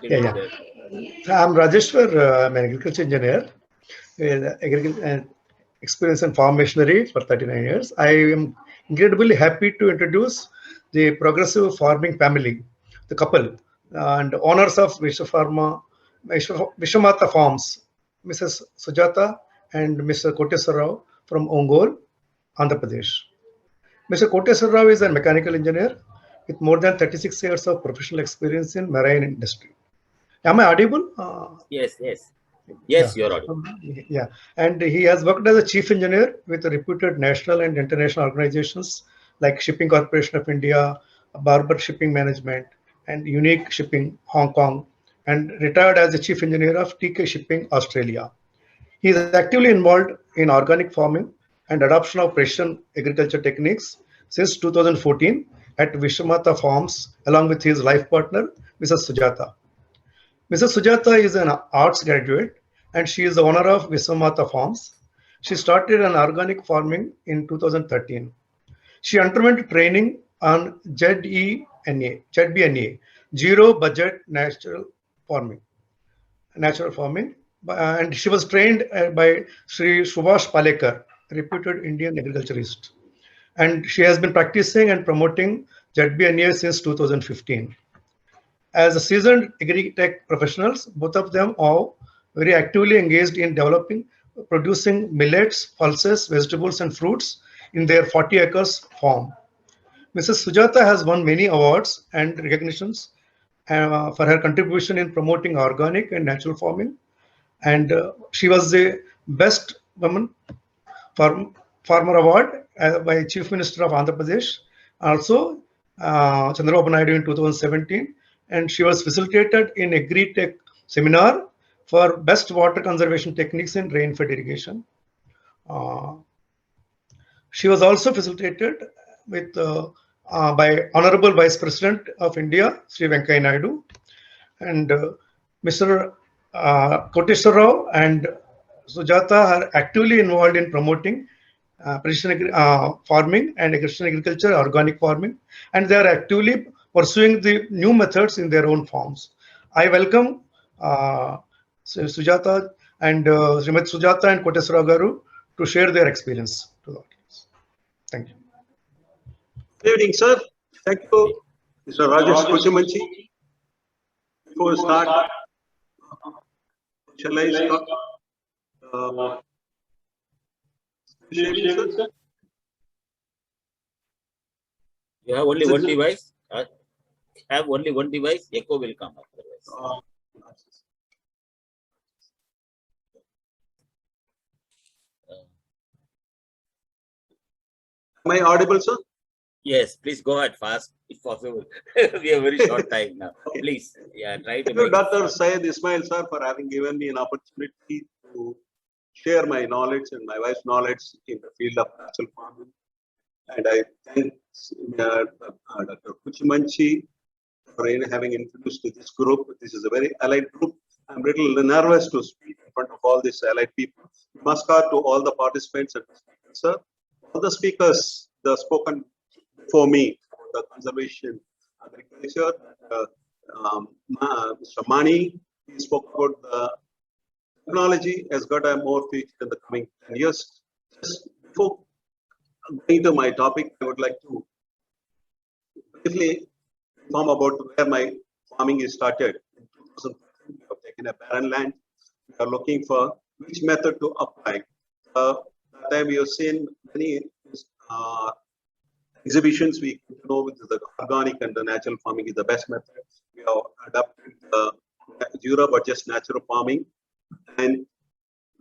continue Yeah. there. I'm Rajeshwar. I'm an agriculture engineer with experience in farm machinery for 39 years. I am incredibly happy to introduce the progressive farming family, the couple, and owners of Vishwamata Farms, Mrs. Sujata and Mr. Koteswar Rao from Ongole, Andhra Pradesh. Mr. Koteswar Rao is a mechanical engineer with more than 36 years of professional experience in marine industry. Am I audible? Yes, yes. Yeah. Yes, you're audible. Yeah. And he has worked as a chief engineer with reputed national and international organizations like Shipping Corporation of India, Barber Shipping Management, and Unique Shipping Hong Kong, and retired as the chief engineer of TK Shipping Australia. He is actively involved in organic farming and adoption of precision agriculture techniques since 2014 at Vishwamata Farms along with his life partner, Mrs. Sujata. Mrs. Sujata is an arts graduate and she is the owner of Viswamata Farms. She started an organic farming in 2013. She underwent training on ZBNA, Zero Budget Natural Farming, and she was trained by Sri Subhash Palekar, a reputed Indian agriculturist. And she has been practicing and promoting ZBNA since 2015. As a seasoned agri-tech professionals, both of them are very actively engaged in developing, producing millets, pulses, vegetables, and fruits in their 40 acres farm. Mrs. Sujata has won many awards and recognitions for her contribution in promoting organic and natural farming. And she was the best woman farm, farmer award by Chief Minister of Andhra Pradesh. Also, Chandrababu Naidu in 2017, and she was facilitated in Agri-Tech seminar for best water conservation techniques in rain-fed irrigation. Uh, she was also facilitated with by Honorable Vice President of India, Sri Venkaiah Naidu, and Mr. Koteswar Rao and Sujata are actively involved in promoting precision farming and precision agriculture, organic farming, and they are actively pursuing the new methods in their own farms. I welcome Sujata and Srimati Sujata and Koteswar Rao Garu to share their experience to the audience. Thank you. Good evening, sir. Thank you, Mr. Rajesh Kuchimanchi. Before we start, shall I start? Sir? You have only one device. Have only one device. Echo will come otherwise. Am I audible, sir? Yes, please go ahead fast if possible. We have very short time now. Please, yeah, try to. Thank you, Dr. Syed Ismail, sir, for having given me an opportunity to share my knowledge and my wife's knowledge in the field of natural farming. And I thank Dr. Kuchimanchi for having introduced to this group. This is a very allied group. I'm a little nervous to speak in front of all these allied people. Namaskar to all the participants and speakers, sir. All the speakers, the spoken before me, the conservation, agriculture, Mr. Mani, he spoke about the technology has got a more future in the coming 10 years. Just before going to my topic, I would like to briefly inform about where my farming is started. In 2013, we have taken a barren land. We are looking for which method to apply. That time we have seen many exhibitions. We know with the organic and the natural farming is the best method. We have adopted zero but just natural farming. And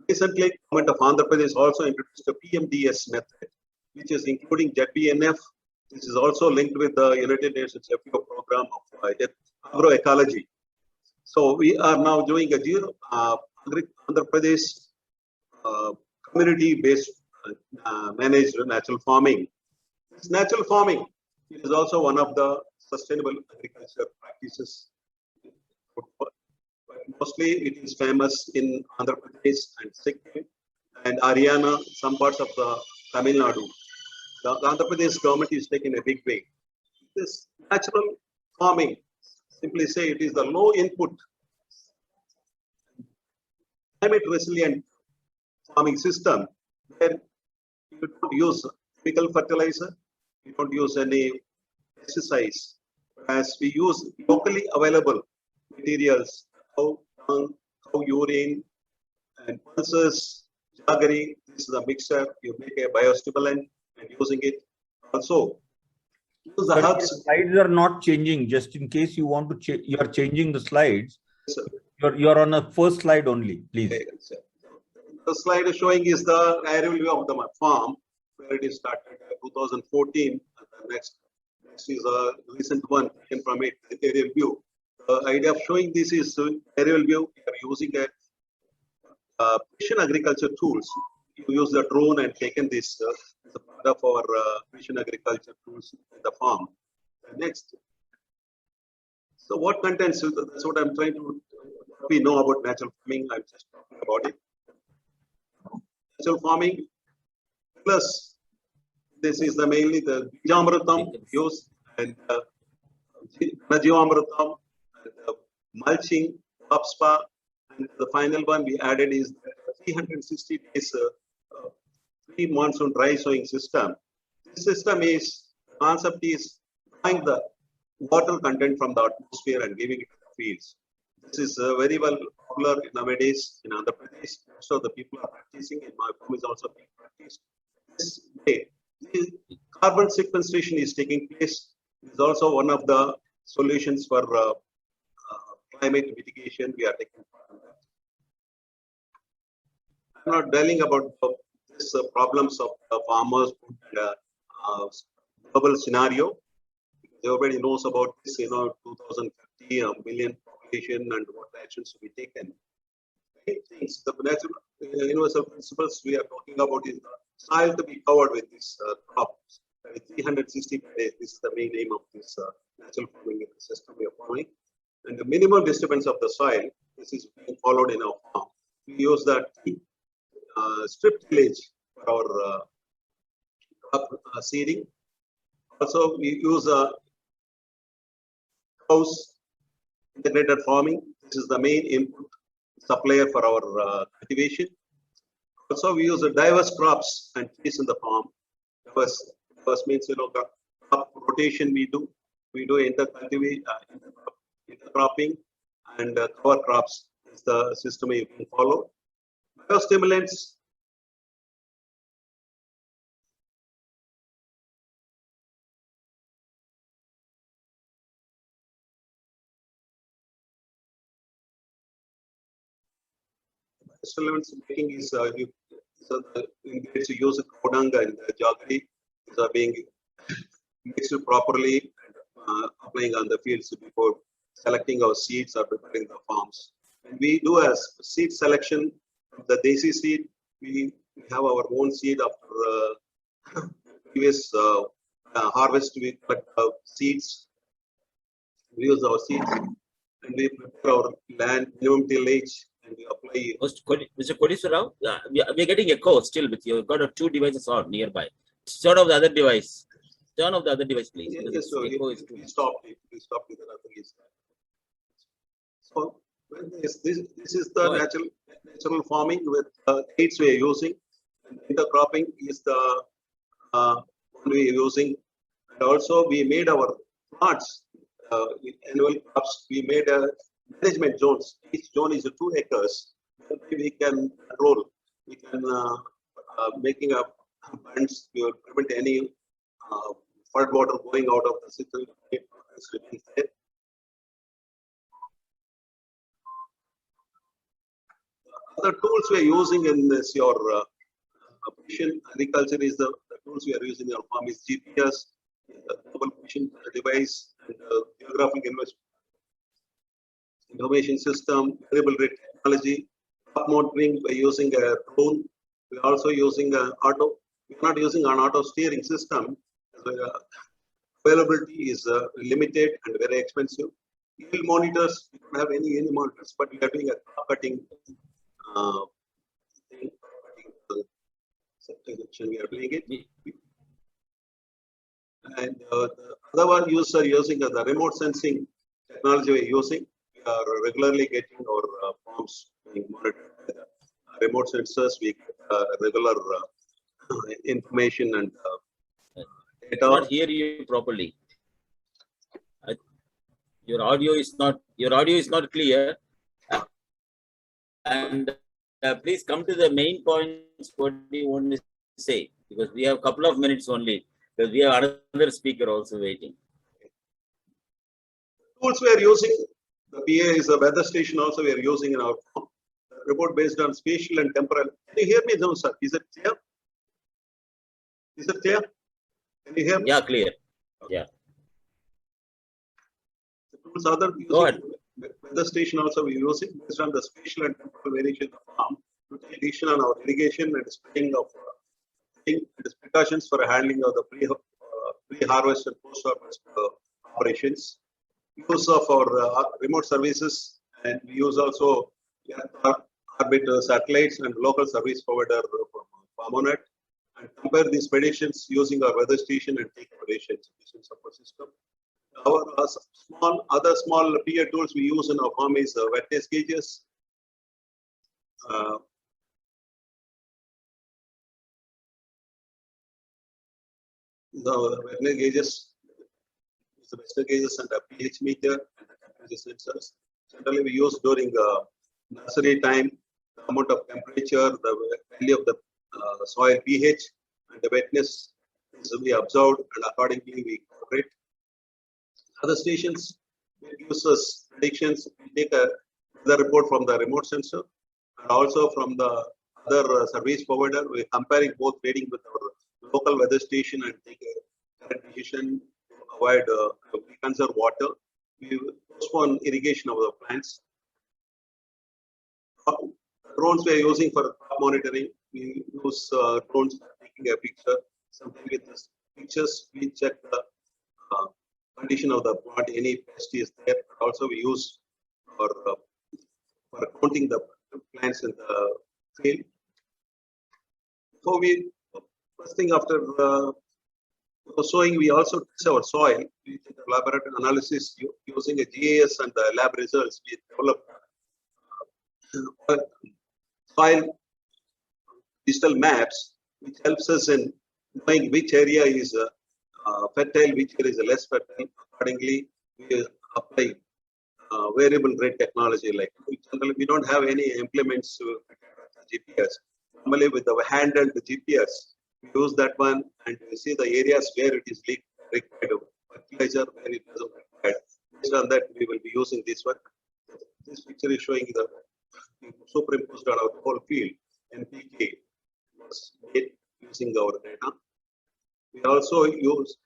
recently, government of Andhra Pradesh also introduced a PMDS method, which is including ZBNF. This is also linked with the United Nations FAO program of agroecology. So we are now doing a zero Andhra Pradesh community-based managed natural farming. This natural farming is also one of the sustainable agriculture practices. But mostly it is famous in Andhra Pradesh and Sikkim and Haryana, some parts of the Tamil Nadu. The Andhra Pradesh government is taking a big way. This natural farming simply say it is the low input, climate resilient farming system where you don't use chemical fertilizer, you don't use any pesticides, as we use locally available materials, cow dung, cow urine, and pulses, jaggery. This is a mixture. You make a biostimulant and using it. Also, use the Sir, your herbs. slides are not changing. Just in case you want to, you are changing the slides. Sir, You're on a first slide only, please. the slide is showing is the aerial view of the farm where it is started 2014. And the next is a recent one taken from it, the aerial view. The idea of showing this is aerial view. We are using a precision agriculture tools. You use the drone and taken this as a part of our precision agriculture tools in the farm. Next. So what contents? That's what I'm trying to. We know about natural farming. I'm just talking about it. Natural farming plus this is the mainly the Bijamrutam use and Najivamrutam, mulching, upspa, and the final one we added is 360 days pre-monsoon dry sowing system. This system is concept is drawing the water content from the atmosphere and giving it to the fields. This is very well popular nowadays in Andhra Pradesh. So the people are practicing, and my farm is also being practiced. This way, carbon sequestration is taking place. It is also one of the solutions for climate mitigation. We are taking part in that. I'm not dwelling about this problems of farmers and global scenario. Everybody knows about this, 2050, a million population and what actions to be taken. Things, the natural universal principles we are talking about is the soil to be covered with this crops. 360 per day. This is the main aim of this natural farming system we are following. And the minimum disturbance of the soil, this is being followed in our farm. We use the strip tillage for our crop seeding. Also, we use house integrated farming. This is the main input supplier for our cultivation. Also, we use diverse crops and trees in the farm. Diverse means crop rotation we do. We do intercropping and cover crops is the system you can follow. Biostimulants. Stimulants making is ingredients you use cow dung and jaggery. These are being mixed properly and applying on the fields before selecting our seeds or preparing the farms. And we do as seed selection of the desi seed. We have our own seed after previous harvest. We collect seeds. We use our seeds and we prepare our land minimum tillage. And we apply. Mr. Kodiswarao, we are getting echo still with you. You've got 2 devices on nearby. Turn off the other device. Turn off the other device, please. Yes, so we stop it. We stop it. So this is the natural farming with aids we are using. And intercropping is the one we are using. And also we made our plots, annual crops. We made a management zones. Each zone is 2 acres. We can control. We can making up bunds. We will prevent any flood water going out of the system. Other tools we are using in this your precision agriculture is the tools we are using in our farm is GPS, global precision device, and geographic information system, variable rate technology, crop monitoring by using a drone. We are also using auto. We are not using an auto steering system. Availability is limited and very expensive. Yield monitors, we don't have any monitors, but we are doing a crop cutting thing. We are doing it. And the other one users are using the remote sensing technology we're using. We are regularly getting our farms being monitored by the remote sensors. We get regular information and data. Cannot hear you properly. Your audio is not clear. And please come to the main points. What do you want to say? Because we have a couple of minutes only. Because we have another speaker also waiting. Tools we are using, the PA is a weather station also we are using in our farm. Report based on spatial and temporal. Can you hear me now, sir? Is it clear? Is it clear? Can you hear me? Yeah, clear. Yeah. The tools other Go ahead. weather station also we are using based on the spatial and temporal variation of the farm to take decision on our irrigation and spraying of precautions for handling of the pre-harvest and post-harvest operations. Use of our remote services, and we use also orbit satellites and local service provider from Farmonet, and compare these predictions using our weather station and take predictions in support system. Our other small PA tools we use in our farm is wetness gauges. The wetness gauges, the wetness gauges and the pH meter and the temperature sensors. Generally, we use during nursery time the amount of temperature, the value of the soil pH, and the wetness is to be observed, and accordingly we operate. Other stations gives us predictions. We take a weather report from the remote sensor and also from the other service provider. We're comparing both reading with our local weather station and take a correct decision to avoid we conserve water. We postpone irrigation of the plants. Drones we are using for crop monitoring. We use drones for taking a picture. Sometimes with these pictures, we check the condition of the plant, any pest is there. Also, we use for counting the plants in the field. So first thing after sowing, we also test our soil. We did the laboratory analysis using a GIS and the lab results. We develop soil digital maps, which helps us in knowing which area is fertile, which area is less fertile. Accordingly, we apply variable rate technology. Like generally, we don't have any implements to GPS. Normally, with the handheld GPS, we use that one and we see the areas where it is required fertilizer, where it is required. Based on that, we will be using this one. This picture is showing the superimposed on our whole field. NPK was made using our data. We also use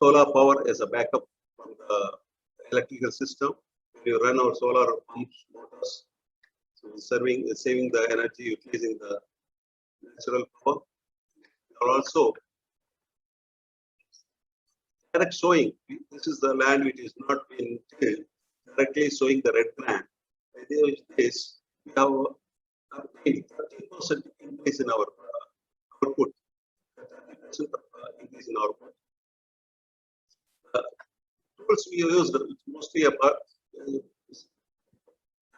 solar power as a backup from the electrical system. We run our solar pumps, motors, so saving the energy, utilizing the natural power. We are also direct sowing. This is the land which is not been tilled, directly sowing the red plant. The idea is we have a 30% increase in our output. 30% increase in output. Tools we use mostly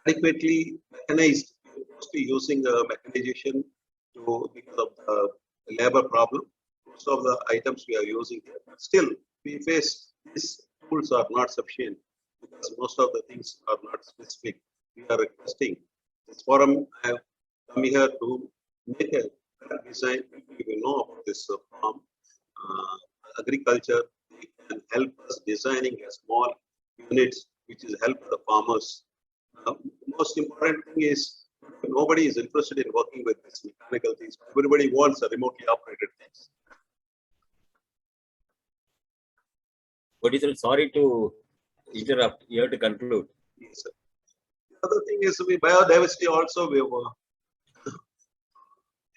adequately mechanized, mostly using mechanization because of the labor problem. Most of the items we are using here, but still we face these tools are not sufficient because most of the things are not specific. We are requesting this forum. I have come here to make a design. We will know about this farm agriculture. They can help us designing a small units which is help the farmers. Most important thing is nobody is interested in working with this mechanical things. Everybody wants a remotely operated things. What is it? Sorry to interrupt. You have to conclude. Yes, sir. The other thing is biodiversity also we were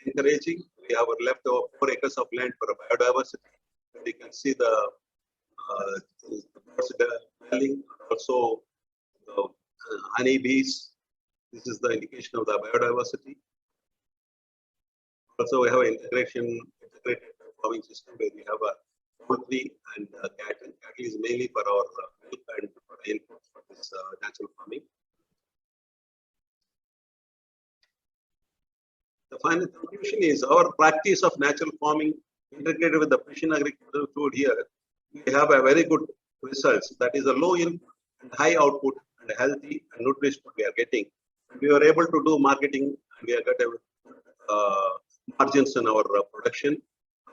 encouraging. We have left over 4 acres of land for biodiversity. You can see the birds dwelling, also the honey bees. This is the indication of the biodiversity. Also, we have an integrated farming system where we have a poultry and cattle. Cattle is mainly for our help and for input for this natural farming. The final conclusion is our practice of natural farming integrated with the precision agricultural tool here. We have a very good results. That is a low input and high output and healthy and nutritious food we are getting. We were able to do marketing and we have got margins in our production.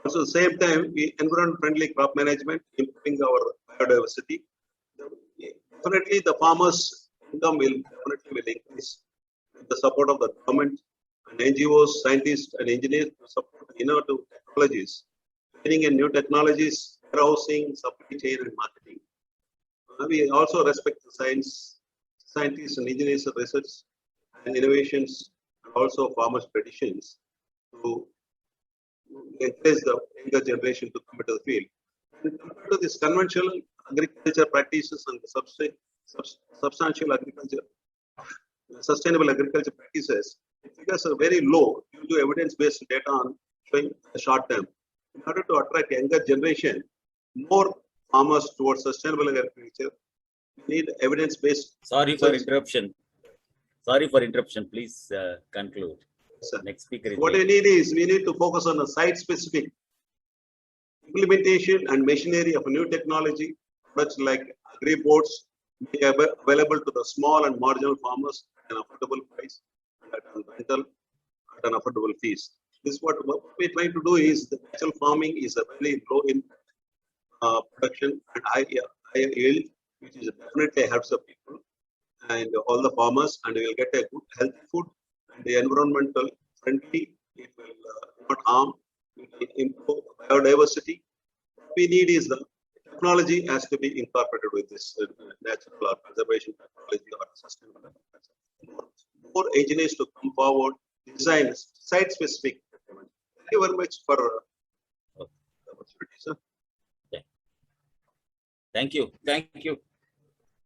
Also, at the same time, we environment-friendly crop management, improving our biodiversity. Definitely, the farmers' income will increase with the support of the government and NGOs, scientists, and engineers to support innovative technologies, training in new technologies, warehousing, supply chain, and marketing. We also respect the scientists, and engineers, research and innovations, and also farmers' traditions to encourage the younger generation to come into the field. And compared to this conventional agriculture practices and the substantial agriculture, sustainable agriculture practices, the figures are very low due to evidence-based data on showing the short term. In order to attract younger generation, more farmers towards sustainable agriculture, we need evidence-based. Sorry for interruption. Sorry for interruption. Please conclude. Sir. Next speaker is What we need is we need to focus on a site-specific implementation and machinery of a new technology, such like agri-boards, be available to the small and marginal farmers at an affordable price and at an affordable fees. This what we're trying to do is the natural farming is a very low input production and high yield, which is definitely helps the people and all the farmers, and we will get a good healthy food. The environmental friendly, it will not harm, it will improve biodiversity. What we need is the technology has to be incorporated with this natural or conservation technology or sustainable agriculture. More engineers to come forward, design site-specific. Thank you very much for the opportunity, sir. Thank you. Thank you,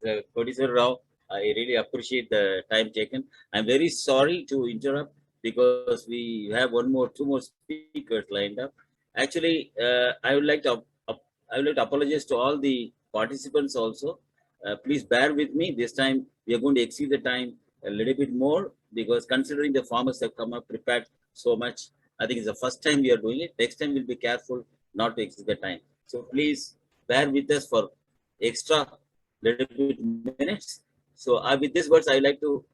Kodiswara Rao. I really appreciate the time taken. I'm very sorry to interrupt because we have two more speakers lined up. Actually, I would like to apologize to all the participants also. Please bear with me. This time we are going to exceed the time a little bit more because considering the farmers have come up prepared so much, I think it's the first time we are doing it. Next time we'll be careful not to exceed the time. So please bear with us for extra little bit minutes. So with these words, I would like to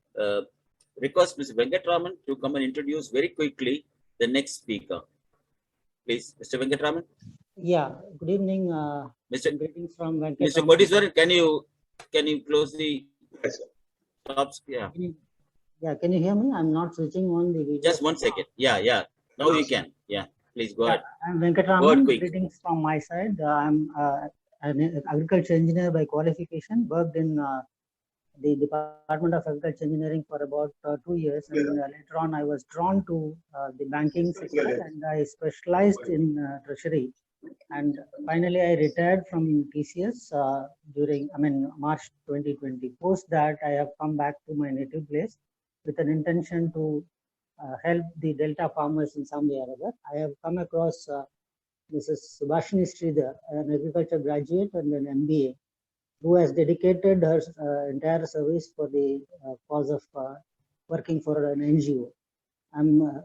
request Mr. Venkatraman to come and introduce very quickly the next speaker. Please, Mr. Venkatraman. Yeah, good evening. Mr. Greetings from Venkatraman. Mr. Kodiswara, can you close the top? Yeah. Can you hear me? I'm not switching on the video. Just 1 second. Yeah. Now you can. Yeah, please go ahead. I'm Venkatraman. Greetings from my side. I'm an agriculture engineer by qualification. Worked in the Department of Agriculture Engineering for about 2 years, and later on I was drawn to the banking sector, and I specialized in treasury. And finally, I retired from TCS during March 2020. Post that, I have come back to my native place with an intention to help the Delta farmers in some way or other. I have come across Mrs. Subhashini Sridhar, an agriculture graduate and an MBA, who has dedicated her entire service for the cause of working for an NGO. I'm